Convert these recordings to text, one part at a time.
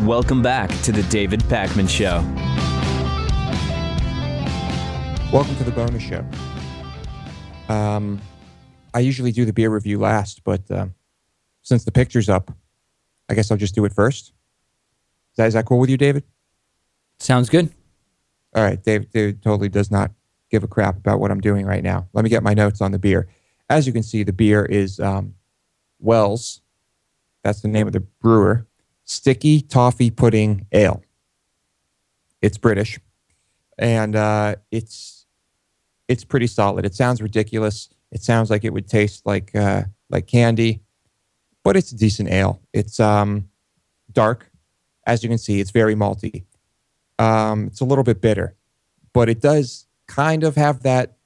Welcome back to the David Pakman Show. Welcome to the bonus show. I usually do the beer review last, but since the picture's up, I guess I'll just do it first. Is that cool with you, David? Sounds good. All right, David totally does not give a crap about what I'm doing right now. Let me get my notes on the beer. As you can see, the beer is Wells. That's the name of the brewer. Sticky Toffee Pudding Ale. It's British, and it's pretty solid. It sounds ridiculous. It sounds like it would taste like candy, but it's a decent ale. It's dark, as you can see. It's very malty. It's a little bit bitter, but it does kind of have that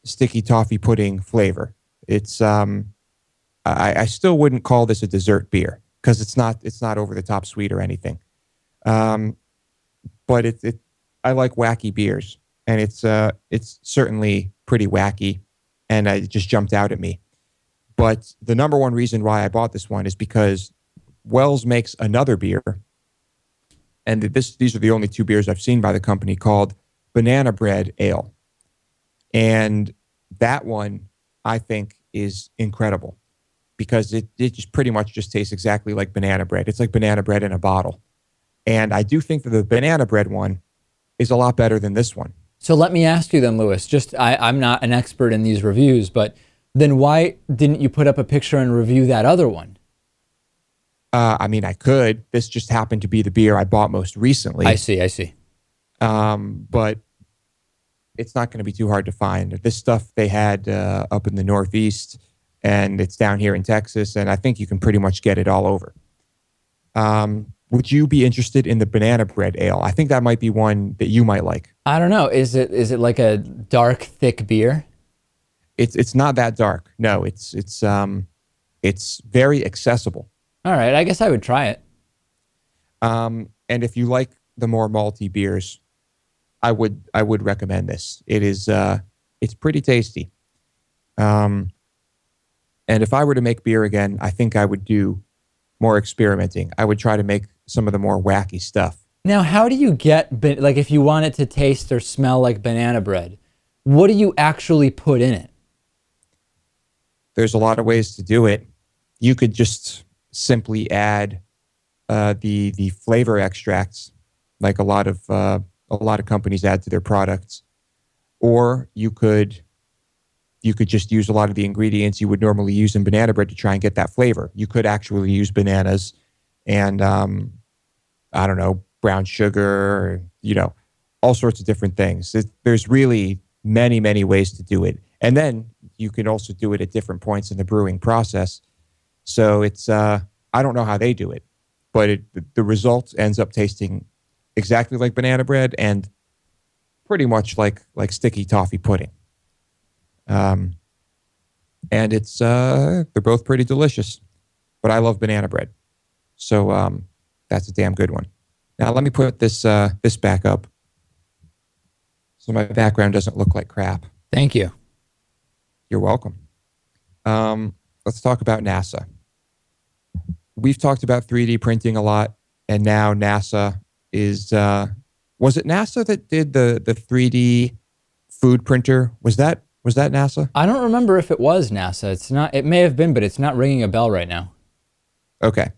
sticky toffee pudding flavor. It's I still wouldn't call this a dessert beer because it's not over the top sweet or anything. But I like wacky beers, and it's certainly pretty wacky, and it just jumped out at me. But the number one reason why I bought this one is because Wells makes another beer, and these are the only two beers I've seen by the company, called Banana Bread Ale. And that one, I think, is incredible because it just pretty much just tastes exactly like banana bread. It's like banana bread in a bottle. And I do think that the banana bread one is a lot better than this one. So let me ask you then, Lewis, I'm not an expert in these reviews, but then why didn't you put up a picture and review that other one? I mean, I could. This just happened to be the beer I bought most recently. I see. But it's not going to be too hard to find. This stuff they had up in the Northeast, and it's down here in Texas, and I think you can pretty much get it all over. Would you be interested in the Banana Bread Ale? I think that might be one that you might like. I don't know. Is it like a dark, thick beer? It's not that dark. No, it's very accessible. All right, I guess I would try it. And if you like the more malty beers, I would recommend this. It's pretty tasty. And if I were to make beer again, I think I would do more experimenting. I would try to make some of the more wacky stuff. Now, how do you get, like, if you want it to taste or smell like banana bread, what do you actually put in it? There's a lot of ways to do it. You could just simply add the flavor extracts, like a lot of companies add to their products, or you could just use a lot of the ingredients you would normally use in banana bread to try and get that flavor. You could actually use bananas and I don't know, brown sugar, or, all sorts of different things. There's really many ways to do it, and then you can also do it at different points in the brewing process. So it's I don't know how they do it, but the result ends up tasting exactly like banana bread and pretty much like sticky toffee pudding. And it's they're both pretty delicious, but I love banana bread, so that's a damn good one. Now let me put this back up so my background doesn't look like crap. Thank you. You're welcome. Let's talk about NASA. We've talked about 3D printing a lot, and now NASA is, was it NASA that did the 3D food printer? Was that NASA? I don't remember if it was NASA. It's not. It may have been, but it's not ringing a bell right now. Okay.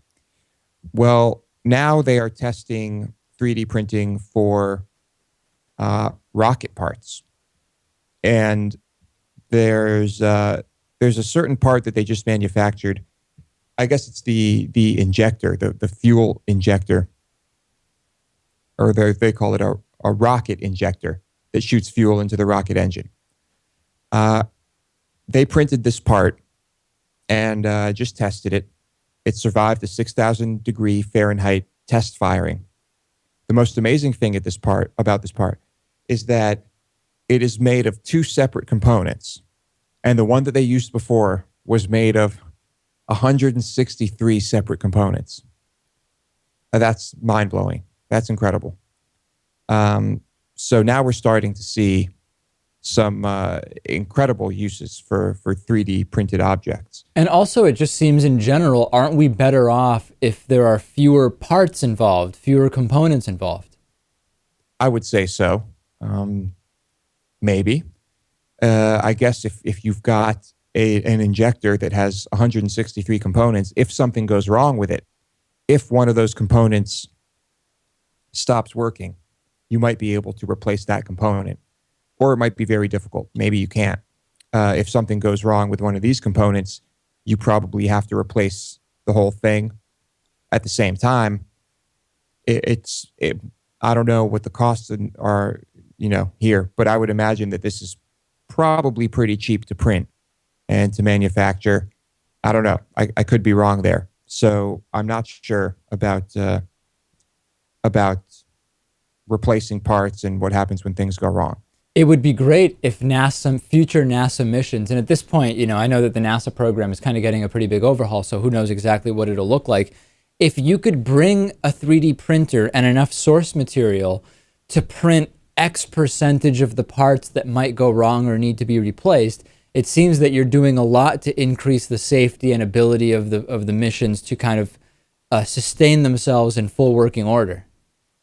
Well, now they are testing 3D printing for rocket parts, and there's a certain part that they just manufactured. I guess it's the injector, the fuel injector, or they call it a rocket injector that shoots fuel into the rocket engine. They printed this part and just tested it. It survived the 6,000 degree Fahrenheit test firing. The most amazing thing about this part is that it is made of two separate components, and the one that they used before was made of 163 separate components. That's mind-blowing. That's incredible. So now we're starting to see some incredible uses for 3D printed objects. And also, it just seems in general, aren't we better off if there are fewer parts involved, fewer components involved? I would say so. Maybe. I guess if you've got an injector that has 163 components, if something goes wrong with it, if one of those components stops working, you might be able to replace that component. Or it might be very difficult. Maybe you can't. If something goes wrong with one of these components, you probably have to replace the whole thing. At the same time, I don't know what the costs are, here, but I would imagine that this is probably pretty cheap to print and to manufacture. I don't know. I could be wrong there. So I'm not sure about replacing parts and what happens when things go wrong. It would be great if future NASA missions, and at this point, I know that the NASA program is kind of getting a pretty big overhaul, so who knows exactly what it'll look like. If you could bring a 3D printer and enough source material to print X percentage of the parts that might go wrong or need to be replaced, it seems that you're doing a lot to increase the safety and ability of the missions to kind of sustain themselves in full working order.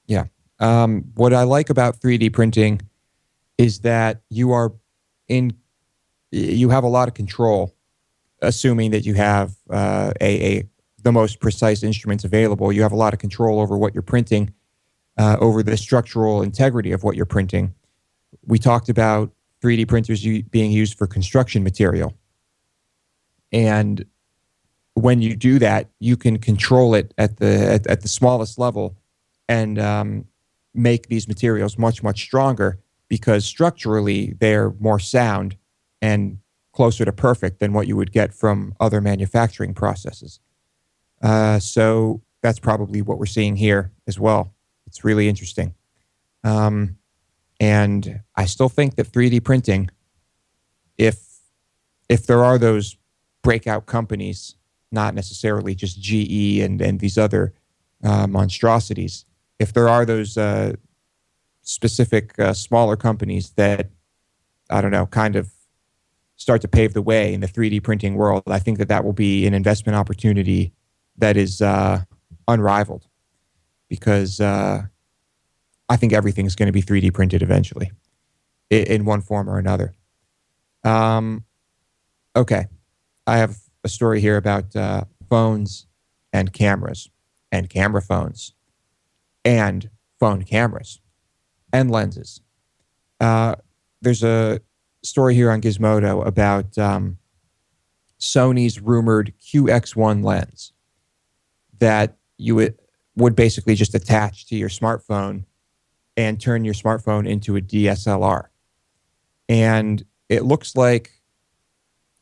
Yeah. What I like about 3D printing is that you have a lot of control, assuming that you have the most precise instruments available. You have a lot of control over what you're printing, over the structural integrity of what you're printing. We talked about 3D printers being used for construction material. And when you do that, you can control it at the smallest level and make these materials much, much stronger, because structurally they're more sound and closer to perfect than what you would get from other manufacturing processes. So that's probably what we're seeing here as well. It's really interesting. And I still think that 3D printing, if there are those breakout companies, not necessarily just GE and these other monstrosities, if there are those specific smaller companies that, I don't know, kind of start to pave the way in the 3D printing world, I think that will be an investment opportunity that is unrivaled, because I think everything's going to be 3D printed eventually in one form or another. Okay. I have a story here about phones and cameras and camera phones and phone cameras and lenses. There's a story here on Gizmodo about Sony's rumored QX1 lens that you would basically just attach to your smartphone and turn your smartphone into a DSLR. And it looks like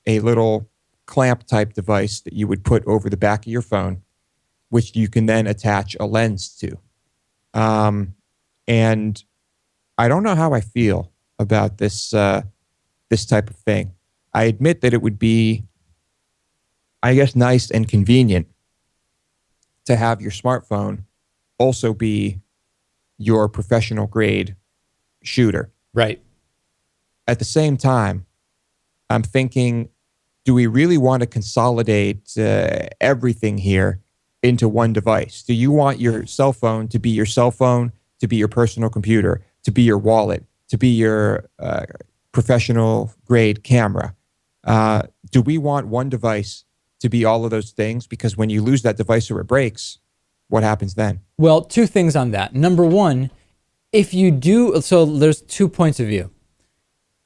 a little clamp type device that you would put over the back of your phone, which you can then attach a lens to. And I don't know how I feel about this type of thing. I admit that it would be, I guess, nice and convenient to have your smartphone also be your professional grade shooter. Right. At the same time, I'm thinking, do we really want to consolidate everything here into one device? Do you want your cell phone to be your cell phone, to be your personal computer, to be your wallet, to be your professional grade camera? Do we want one device to be all of those things? Because when you lose that device or it breaks, what happens then? Well, two things on that. Number one, if you do, so there's 2 points of view.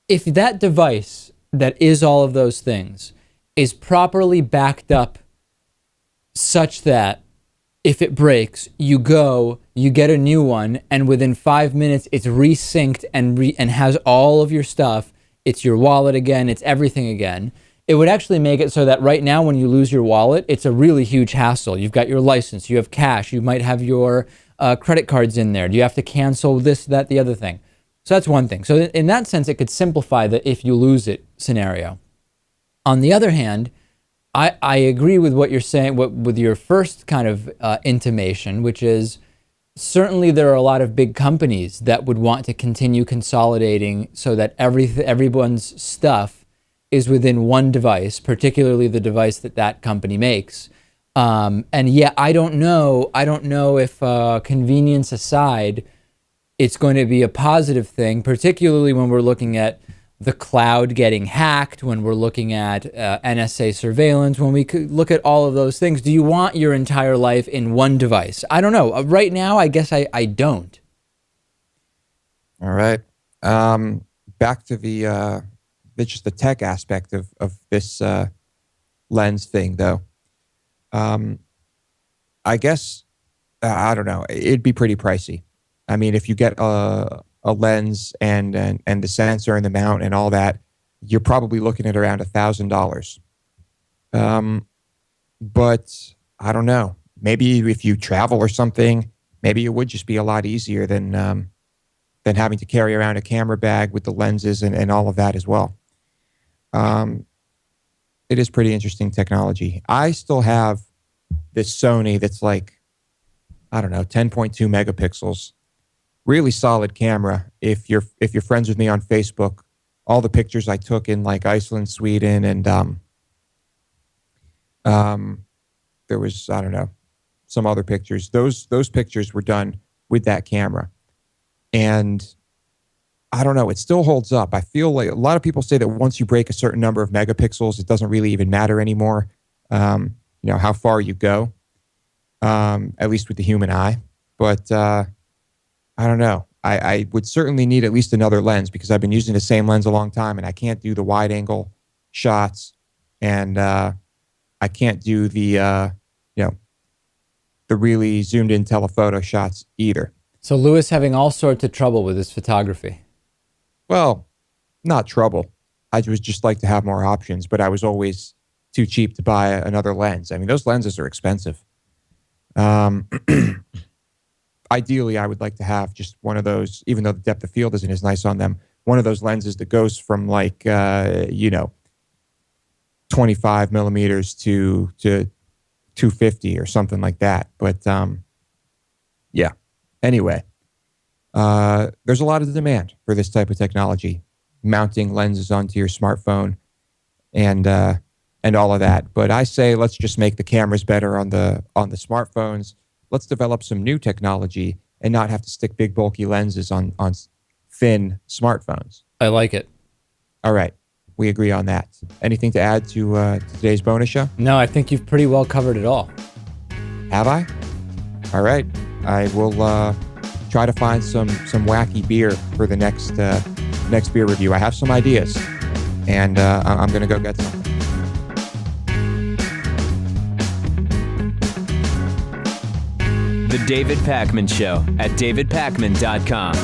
If that device that is all of those things is properly backed up such that if it breaks, you get a new one, and within 5 minutes it's resynced and has all of your stuff, it's your wallet again, it's everything again, it would actually make it so that right now when you lose your wallet, it's a really huge hassle. You've got your license, you have cash, you might have your credit cards in there. Do you have to cancel this, that, the other thing? So that's one thing. So in that sense, it could simplify the if you lose it scenario. On the other hand, I agree with what you're saying, with your first kind of intimation, which is certainly there are a lot of big companies that would want to continue consolidating so that everyone's stuff is within one device, particularly the device that company makes. And yeah, I don't know if convenience aside, it's going to be a positive thing, particularly when we're looking at the cloud getting hacked, when we're looking at NSA surveillance, when we could look at all of those things. Do you want your entire life in one device? I don't know. Right now, I guess I don't. All right. Back to just the tech aspect of this lens thing, though. I guess, I don't know. It'd be pretty pricey. I mean, if you get a lens and the sensor and the mount and all that, you're probably looking at around $1,000. But I don't know. Maybe if you travel or something, maybe it would just be a lot easier than having to carry around a camera bag with the lenses and all of that as well. It is pretty interesting technology. I still have this Sony that's like, I don't know, 10.2 megapixels. Really solid camera. If you're friends with me on Facebook, all the pictures I took in like Iceland, Sweden, and there was, I don't know, some other pictures. Those pictures were done with that camera, and I don't know, it still holds up. I feel like a lot of people say that once you break a certain number of megapixels, it doesn't really even matter anymore. How far you go, at least with the human eye, but. I don't know. I would certainly need at least another lens because I've been using the same lens a long time and I can't do the wide angle shots and I can't do the really zoomed in telephoto shots either. So Lewis having all sorts of trouble with his photography. Well, not trouble. I would just like to have more options, but I was always too cheap to buy another lens. I mean, those lenses are expensive. Ideally, I would like to have just one of those, even though the depth of field isn't as nice on them, one of those lenses that goes from like, 25 millimeters to 250 or something like that. But yeah, anyway, there's a lot of demand for this type of technology, mounting lenses onto your smartphone and all of that. But I say, let's just make the cameras better on the smartphones. Let's develop some new technology and not have to stick big bulky lenses on thin smartphones. I like it. All right. We agree on that. Anything to add to today's bonus show? No, I think you've pretty well covered it all. Have I? All right. I will try to find some wacky beer for the next beer review. I have some ideas, and I'm going to go get some. The David Pakman Show at davidpakman.com.